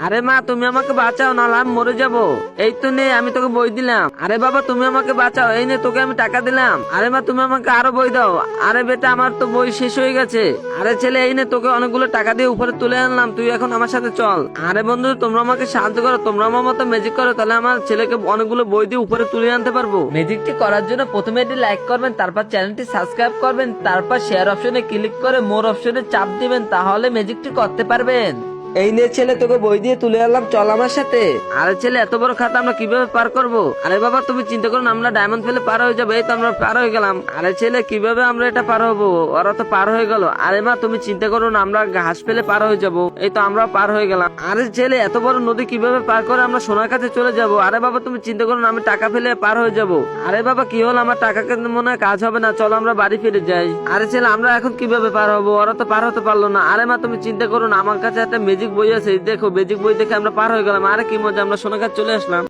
আরে মা তুমি আমাকে বাঁচাও, নাহলে আমি মরে যাবো। এই তো নে, আমি তোকে বই দিলাম। আরে বাবা তুমি আমাকে বাঁচাও, এই নে তোকে আমি টাকা দিলাম। আরে মা তুমি আমাকে আরো বই দাও। আরে বেটা আমার তো বই শেষ হয়ে গেছে। আরে ছেলে এই নে তোকে অনেকগুলো টাকা দিয়ে উপরে তুলে আনলাম, তুই এখন আমার সাথে চল। আরে বন্ধু তোমরা আমাকে সাহায্য করো, তোমরা আমার মতো ম্যাজিক করো, তাহলে আমার ছেলেকে অনেকগুলো বই দিয়ে উপরে তুলে আনতে পারবো। ম্যাজিকটি করার জন্য প্রথমে এটি লাইক করবেন, তারপর চ্যানেলটি সাবস্ক্রাইব করবেন, তারপর শেয়ার অপশনে ক্লিক করে মোর অপশনে চাপ দিবেন, তাহলে ম্যাজিকটি করতে পারবেন। এই নে ছেলে তোকে বই দিয়ে তুলে আনলাম, চল আমার সাথে। আরে ছেলে এত বড় খাতা আমরা কিভাবে পার করব? আরে বাবা তুমি চিন্তা করো না, আমরা ডায়মন্ড ফেলে পার হয়ে যাবো। এই তো আমরা পার হয়ে গেলাম। আরে ছেলে কিভাবে আমরা এটা পার হবো? ওরা তো পার হয়ে গেল। আরে মা তুমি চিন্তা করো না, আমরা ঘাস ফেলে পার হয়ে যাবো। এই তো আমরা পার হয়ে গেলাম। আরে ছেলে এত বড় নদী কিভাবে পার করে আমরা সোনার কাছে চলে যাব? আরে বাবা তুমি চিন্তা করো না, আমি টাকা ফেলে পার হয়ে যাব। আরে বাবা কি হলো, আমার টাকা কিন্তু মনে হয় কাজ হবে না, চলো আমরা বাড়ি ফিরে যাই। আরে ছেলে আমরা এখন কিভাবে পার হবো? ওরা তো পার হতে পারলো না। আরে মা তুমি চিন্তা করো না, আমার কাছে একটা ম্যাজিক বই আছে, দেখো ম্যাজিক বই দেখে আমরা পার হয়ে গেলাম। আরে কি মজা, আমরা সোনার কাছে চলে আসলাম।